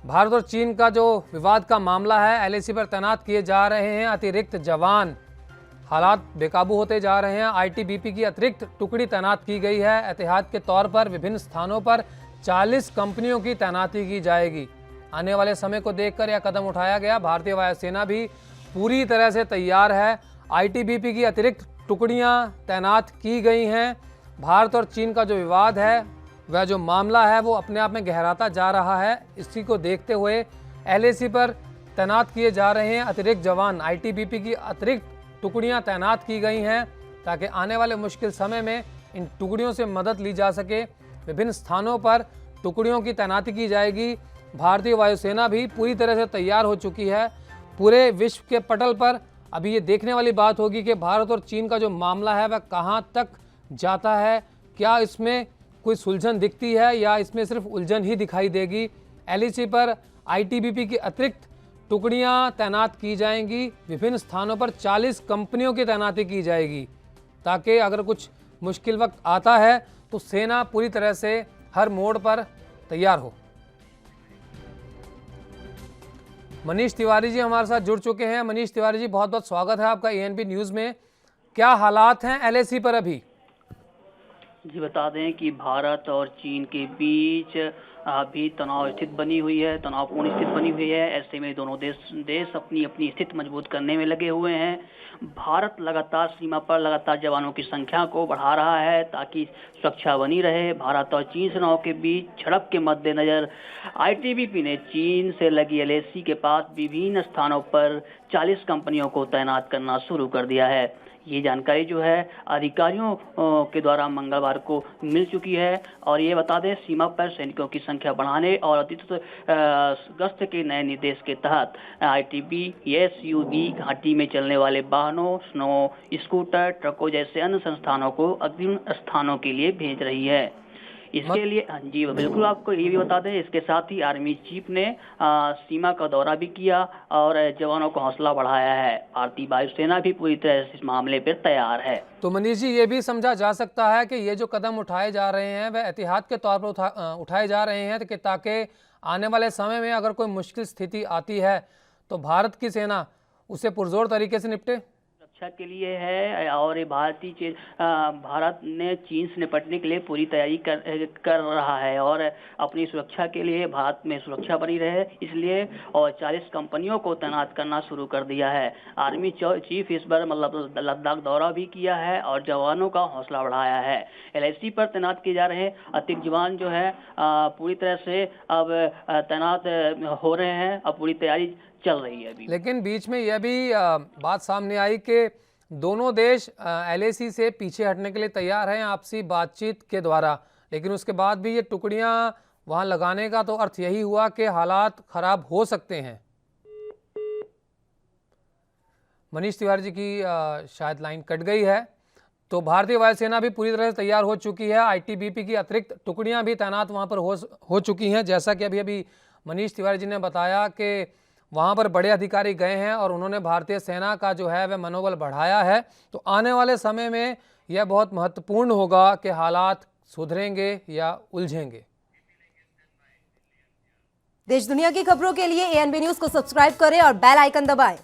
भारत और चीन का जो विवाद का मामला है, एलएसी पर तैनात किए जा रहे हैं अतिरिक्त जवान। हालात बेकाबू होते जा रहे हैं। आईटीबीपी की अतिरिक्त टुकड़ी तैनात की गई है। एहतियात के तौर पर विभिन्न स्थानों पर 40 कंपनियों की तैनाती की जाएगी। आने वाले समय को देखकर यह कदम उठाया गया। भारतीय वायुसेना भी पूरी तरह से तैयार है। आईटीबीपी की अतिरिक्त टुकड़ियां तैनात की गई हैं। भारत और चीन का जो विवाद है, वह जो मामला है, वो अपने आप में गहराता जा रहा है। इसी को देखते हुए एलएसी पर तैनात किए जा रहे हैं अतिरिक्त जवान। आईटीबीपी की अतिरिक्त टुकड़ियां तैनात की गई हैं ताकि आने वाले मुश्किल समय में इन टुकड़ियों से मदद ली जा सके। विभिन्न स्थानों पर टुकड़ियों की तैनाती की जाएगी। भारतीय वायुसेना भी पूरी तरह से तैयार हो चुकी है। पूरे विश्व के पटल पर अभी ये देखने वाली बात होगी कि भारत और चीन का जो मामला है वह कहाँ तक जाता है। क्या इसमें कोई सुलझन दिखती है या इसमें सिर्फ उलझन ही दिखाई देगी। एलएसी पर आईटीबीपी की अतिरिक्त टुकड़ियां तैनात की जाएंगी। विभिन्न स्थानों पर 40 कंपनियों की तैनाती की जाएगी ताकि अगर कुछ मुश्किल वक्त आता है तो सेना पूरी तरह से हर मोड़ पर तैयार हो। मनीष तिवारी जी हमारे साथ जुड़ चुके हैं। मनीष तिवारी जी, बहुत बहुत स्वागत है आपका एएनबी न्यूज़ में। क्या हालात हैं एलएसी पर अभी? जी बता दें कि भारत और चीन के बीच अभी तनाव स्थिति बनी हुई है, तनावपूर्ण स्थिति बनी हुई है। ऐसे में दोनों देश अपनी अपनी स्थिति मजबूत करने में लगे हुए हैं। भारत लगातार सीमा पर लगातार जवानों की संख्या को बढ़ा रहा है ताकि सुरक्षा बनी रहे। भारत और चीन सेनाओं के बीच झड़प के मद्देनजर आईटीबीपी ने चीन से लगी एलएसी के पास विभिन्न स्थानों पर 40 कंपनियों को तैनात करना शुरू कर दिया है। ये जानकारी जो है अधिकारियों के द्वारा मंगलवार को मिल चुकी है। और ये बता दें, सीमा पर सैनिकों की संख्या बढ़ाने और अतिरिक्त गश्त के नए निर्देश के तहत आईटीबीपी एसयूवी घाटी में चलने वाले वाहनों, स्नो स्कूटर, ट्रकों जैसे अन्य संस्थानों को अग्रिम स्थानों के लिए भेज रही है। इसके लिए जी बिल्कुल, आपको ये भी बता दें, इसके साथ ही आर्मी चीफ ने सीमा का दौरा भी किया और जवानों को हौसला बढ़ाया है। भारतीय वायुसेना भी पूरी तरह से इस मामले पर तैयार है। तो मनीष जी, ये भी समझा जा सकता है कि ये जो कदम उठाए जा रहे हैं वह एहतियात के तौर पर उठाए जा रहे हैं ताकि आने वाले समय में अगर कोई मुश्किल स्थिति आती है तो भारत की सेना उसे पुरजोर तरीके से निपटे। सुरक्षा के लिए है और भारत ने चीन से निपटने के लिए पूरी तैयारी कर रहा है और अपनी सुरक्षा के लिए भारत में सुरक्षा बनी रहे इसलिए और 40 कंपनियों को तैनात करना शुरू कर दिया है। आर्मी चीफ इस बार मतलब लद्दाख दौरा भी किया है और जवानों का हौसला बढ़ाया है। एलएसी पर तैनात किए जा रहे अतिरिक्त जवान जो है पूरी तरह से अब तैनात हो रहे हैं। अब पूरी तैयारी चल रही है अभी। लेकिन बीच में यह भी बात सामने आई कि दोनों देश एलएसी से पीछे हटने के लिए तैयार हैं आपसी बातचीत के द्वारा, लेकिन उसके बाद भी ये टुकड़ियां वहां लगाने का तो अर्थ यही हुआ कि हालात खराब हो सकते हैं। मनीष तिवारी जी की शायद लाइन कट गई है। तो भारतीय वायुसेना भी पूरी तरह से तैयार हो चुकी है। आईटीबीपी की अतिरिक्त टुकड़ियां भी तैनात वहां पर हो चुकी हैं। जैसा कि अभी मनीष तिवारी जी ने बताया कि वहाँ पर बड़े अधिकारी गए हैं और उन्होंने भारतीय सेना का जो है वह मनोबल बढ़ाया है। तो आने वाले समय में यह बहुत महत्वपूर्ण होगा कि हालात सुधरेंगे या उलझेंगे। देश दुनिया की खबरों के लिए एएनबी न्यूज को सब्सक्राइब करें और बेल आइकन दबाएं।